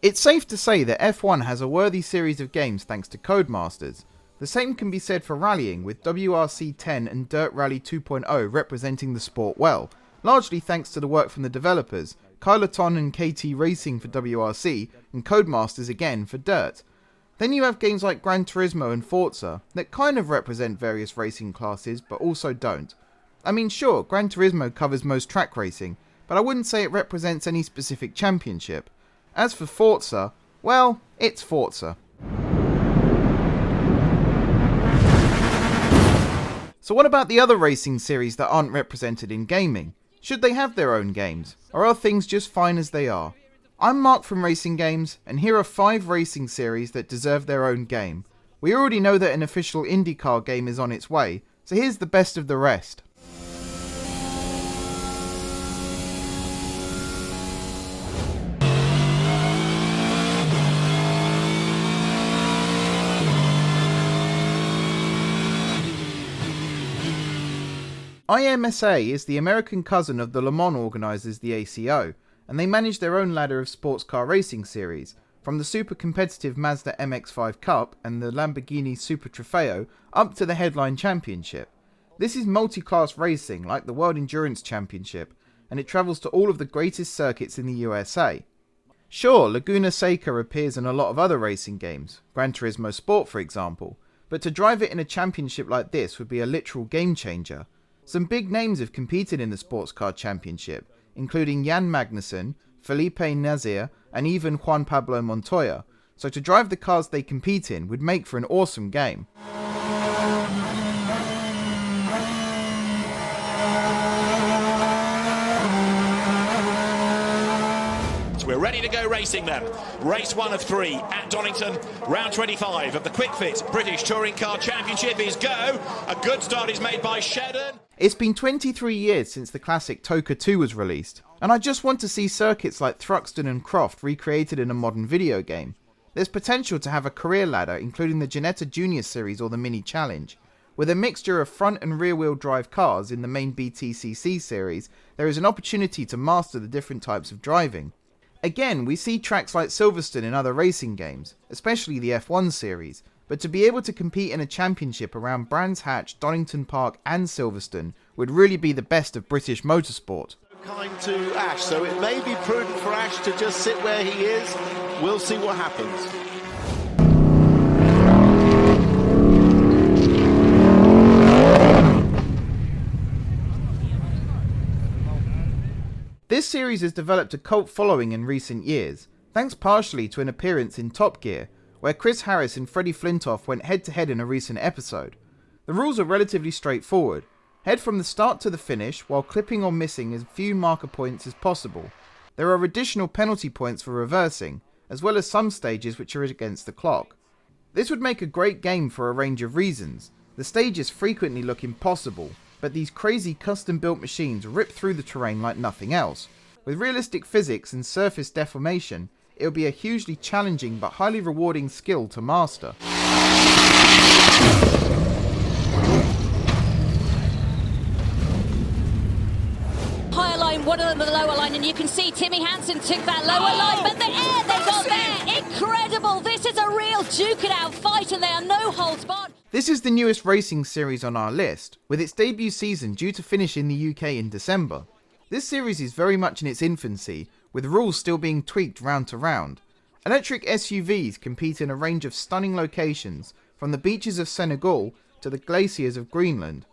It's safe to say that F1 has a worthy series of games thanks to Codemasters. The same can be said for rallying, with WRC 10 and Dirt Rally 2.0 representing the sport well, largely thanks to the work from the developers, Kyloton and KT Racing for WRC, and Codemasters again for Dirt. Then you have games like Gran Turismo and Forza that kind of represent various racing classes but also don't. I mean, sure, Gran Turismo covers most track racing, but I wouldn't say it represents any specific championship. As for Forza, well, it's Forza. So what about the other racing series that aren't represented in gaming? Should they have their own games, or are things just fine as they are? I'm Mark from Racing Games, and here are 5 racing series that deserve their own game. We already know that an official IndyCar game is on its way, so here's the best of the rest. IMSA is the American cousin of the Le Mans organisers, the ACO, and they manage their own ladder of sports car racing series, from the super competitive Mazda MX-5 Cup and the Lamborghini Super Trofeo up to the headline championship. This is multi-class racing like the World Endurance Championship, and it travels to all of the greatest circuits in the USA. Sure, Laguna Seca appears in a lot of other racing games, Gran Turismo Sport for example, but to drive it in a championship like this would be a literal game changer. Some big names have competed in the Sports Car Championship, including Jan Magnussen, Felipe Nasr, and even Juan Pablo Montoya, so to drive the cars they compete in would make for an awesome game. We're ready to go racing then. Race 1 of 3 at Donington. Round 25 of the Quick Fit British Touring Car Championship is go. A good start is made by Shedden. It's been 23 years since the classic TOCA 2 was released, and I just want to see circuits like Thruxton and Croft recreated in a modern video game. There's potential to have a career ladder, including the Ginetta Junior Series or the Mini Challenge. With a mixture of front and rear wheel drive cars in the main BTCC series, there is an opportunity to master the different types of driving. Again, we see tracks like Silverstone in other racing games, especially the F1 series, but to be able to compete in a championship around Brands Hatch, Donington Park and Silverstone would really be the best of British motorsport. Kind to Ash, so it may be prudent for Ash to just sit where he is. We'll see what happens. This series has developed a cult following in recent years, thanks partially to an appearance in Top Gear, where Chris Harris and Freddie Flintoff went head to head in a recent episode. The rules are relatively straightforward. Head from the start to the finish while clipping or missing as few marker points as possible. There are additional penalty points for reversing, as well as some stages which are against the clock. This would make a great game for a range of reasons. The stages frequently look impossible, but these crazy custom-built machines rip through the terrain like nothing else. With realistic physics and surface deformation, it will be a hugely challenging but highly rewarding skill to master. Higher line, one of them at the lower line, and you can see Timmy Hansen took that lower line, but the air they got there, incredible! This is a real duke-it-out fight, and they are no holds barred. This is the newest racing series on our list, with its debut season due to finish in the UK in December. This series is very much in its infancy, with rules still being tweaked round to round. Electric SUVs compete in a range of stunning locations, from the beaches of Senegal to the glaciers of Greenland.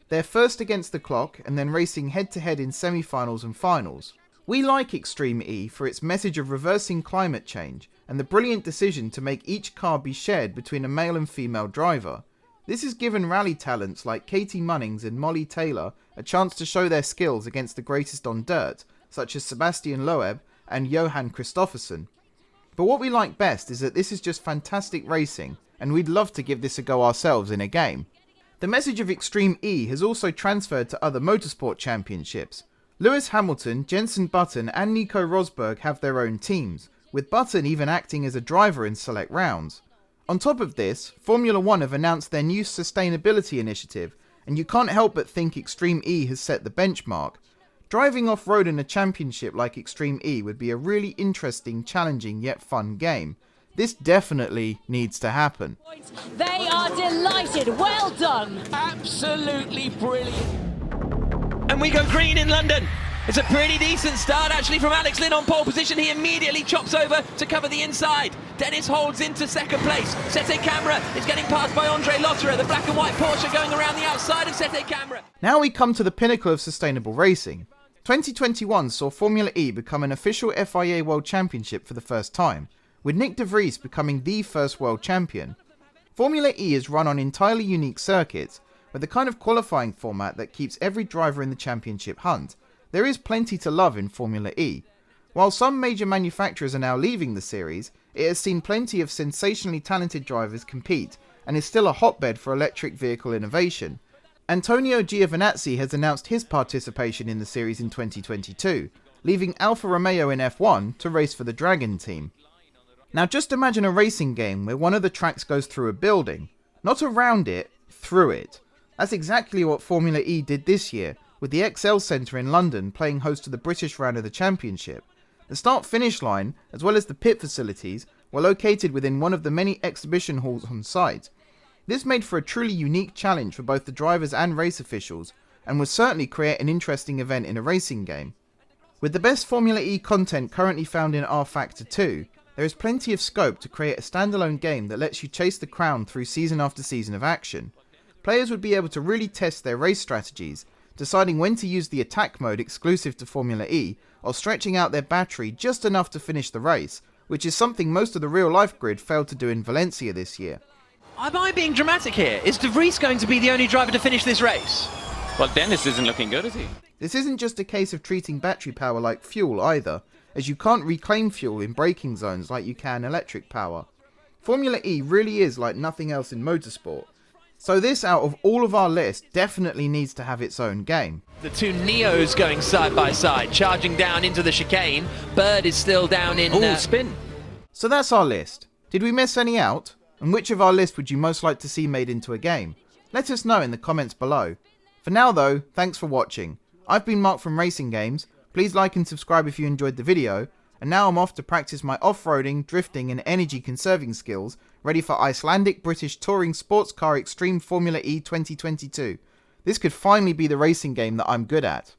They're first against the clock and then racing head to head in semi-finals and finals. We like Extreme E for its message of reversing climate change and the brilliant decision to make each car be shared between a male and female driver. This has given rally talents like Katie Munnings and Molly Taylor a chance to show their skills against the greatest on dirt, such as Sebastian Loeb and Johan Kristoffersson. But what we like best is that this is just fantastic racing, and we'd love to give this a go ourselves in a game. The message of Extreme E has also transferred to other motorsport championships. Lewis Hamilton, Jenson Button and Nico Rosberg have their own teams, with Button even acting as a driver in select rounds. On top of this, Formula 1 have announced their new sustainability initiative, and you can't help but think Extreme E has set the benchmark. Driving off-road in a championship like Extreme E would be a really interesting, challenging yet fun game. This definitely needs to happen. They are delighted. Well done. Absolutely brilliant. And we go green in London. It's a pretty decent start actually from Alex Lynn on pole position. He immediately chops over to cover the inside. Dennis holds into second place. Sete Camera is getting passed by Andre Lotterer. The black and white Porsche going around the outside of Sete Camera. Now we come to the pinnacle of sustainable racing. 2021 saw Formula E become an official FIA World Championship for the first time, with Nick de Vries becoming the first world champion. Formula E is run on entirely unique circuits, with the kind of qualifying format that keeps every driver in the championship hunt. There is plenty to love in Formula E. While some major manufacturers are now leaving the series, it has seen plenty of sensationally talented drivers compete and is still a hotbed for electric vehicle innovation. Antonio Giovinazzi has announced his participation in the series in 2022, leaving Alfa Romeo in F1 to race for the Dragon team. Now just imagine a racing game where one of the tracks goes through a building, not around it, through it. That's exactly what Formula E did this year, with the XL Centre in London playing host to the British round of the championship. The start-finish line, as well as the pit facilities, were located within one of the many exhibition halls on site. This made for a truly unique challenge for both the drivers and race officials, and would certainly create an interesting event in a racing game. With the best Formula E content currently found in R Factor 2, there is plenty of scope to create a standalone game that lets you chase the crown through season after season of action. Players would be able to really test their race strategies, deciding when to use the attack mode exclusive to Formula E, or stretching out their battery just enough to finish the race, which is something most of the real-life grid failed to do in Valencia this year. Am I being dramatic here? Is de Vries going to be the only driver to finish this race? Well, Dennis isn't looking good, is he? This isn't just a case of treating battery power like fuel either, as you can't reclaim fuel in braking zones like you can electric power. Formula E really is like nothing else in motorsport. So this, out of all of our list, definitely needs to have its own game. The two Neos going side by side, charging down into the chicane. Bird is still down in... spin. So that's our list. Did we miss any out? And which of our list would you most like to see made into a game? Let us know in the comments below. For now though, thanks for watching. I've been Mark from Racing Games. Please like and subscribe if you enjoyed the video. And now I'm off to practice my off-roading, drifting and energy conserving skills, ready for Icelandic British Touring Sports Car Extreme Formula E 2022. This could finally be the racing game that I'm good at.